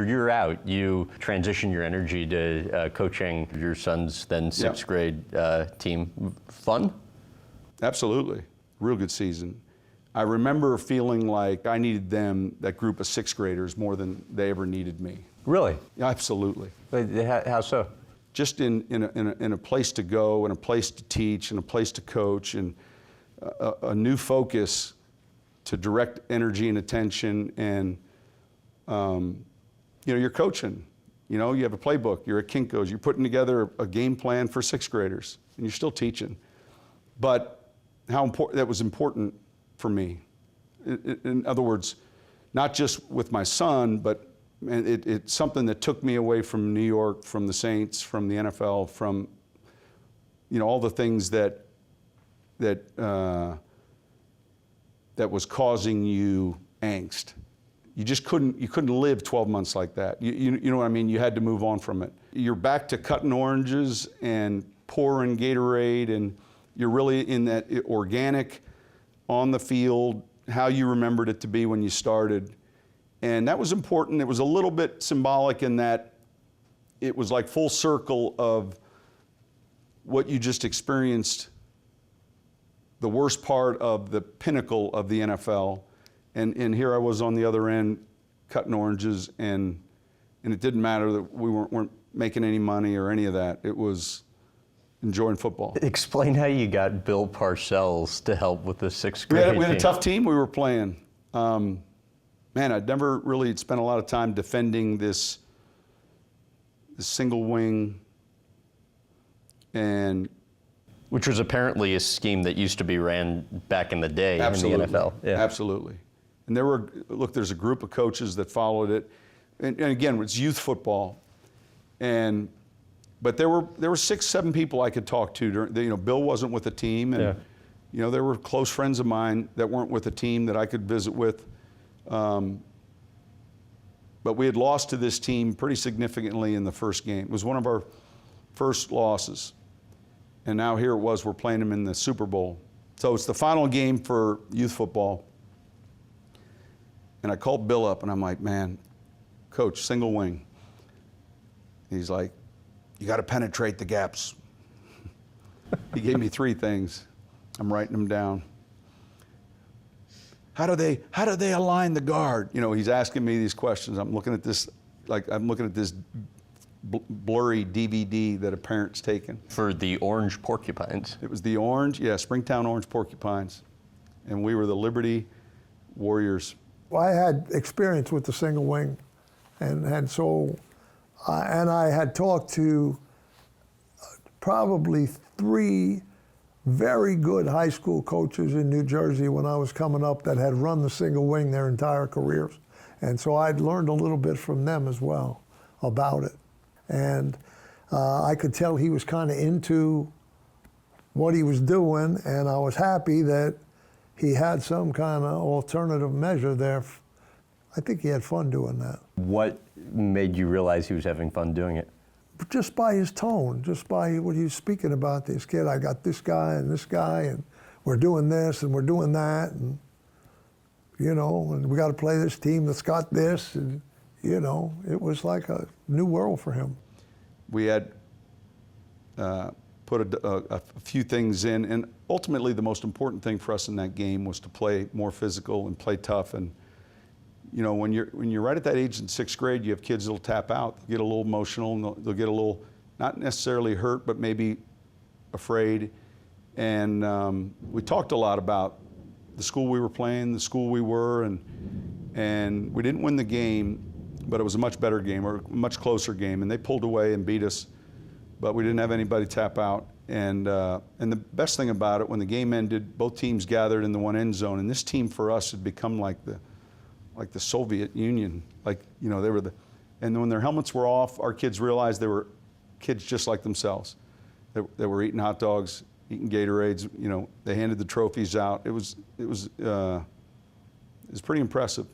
You're out. You transition your energy to coaching your son's then sixth grade team. Fun? Absolutely. Real good season. I remember feeling like I needed them, that group of sixth graders, more than they ever needed me. Really? Absolutely. How so? Just in a place to go, and a place to teach, and a place to coach, and a new focus to direct energy and attention. And you know, you're coaching. You know, you have a playbook. You're at Kinko's. You're putting together a game plan for sixth graders, and you're still teaching. But how important that was important for me. In other words, not just with my son, but it's something that took me away from New York, from the Saints, from the NFL, from, you know, all the things that was causing you angst. You just couldn't live 12 months like that. You know what I mean? You had to move on from it. You're back to cutting oranges and pouring Gatorade, and you're really in that organic, on the field, how you remembered it to be when you started. And that was important. It was a little bit symbolic in that it was like full circle of what you just experienced, the worst part of the pinnacle of the NFL. And here I was on the other end cutting oranges, and it didn't matter that we weren't making any money or any of that. It was enjoying football. Explain how you got Bill Parcells to help with the sixth grade team. We had a tough team we were playing. Man, I'd never really spent a lot of time defending this single wing, and which was apparently a scheme that used to be ran back in the day in the NFL. Yeah. Absolutely. And there's a group of coaches that followed it. And again, it's youth football. But there were 6, 7 people I could talk to. You know, Bill wasn't with the team, and you know, there were close friends of mine that weren't with the team that I could visit with. But we had lost to this team pretty significantly in the first game. It was one of our first losses. And now here it was, we're playing them in the Super Bowl. So it's the final game for youth football. And I called Bill up, and I'm like, man, coach, single wing. He's like, you got to penetrate the gaps. He gave me 3 things. I'm writing them down. How do they align the guard? You know, he's asking me these questions. I'm looking at this, blurry DVD that a parent's taken. For the orange porcupines. It was the orange, Springtown orange porcupines. And we were the Liberty Warriors. Well, I had experience with the single wing, and so I had talked to probably 3 very good high school coaches in New Jersey when I was coming up that had run the single wing their entire careers. And so I'd learned a little bit from them as well about it. And I could tell he was kind of into what he was doing, and I was happy that he had some kind of alternative measure there. I think he had fun doing that. What made you realize he was having fun doing it? Just by his tone, just by what he was speaking about. This kid, I got this guy, and we're doing this, and we're doing that, and you know, and we got to play this team that's got this, and you know, it was like a new world for him. We had put a few things in, and ultimately the most important thing for us in that game was to play more physical and play tough. And you know, when you're right at that age in 6th grade, you have kids that'll tap out, they'll get a little emotional, and they'll get a little, not necessarily hurt, but maybe afraid. And we talked a lot about the school we were playing, the school we were, and we didn't win the game, but it was a much better game, or a much closer game, and they pulled away and beat us, but we didn't have anybody tap out. And the best thing about it, when the game ended, both teams gathered in the one end zone, and this team for us had become like the Soviet Union. Like, you know, and when their helmets were off, our kids realized they were kids just like themselves. They were eating hot dogs, eating Gatorades, you know, they handed the trophies out. It was pretty impressive.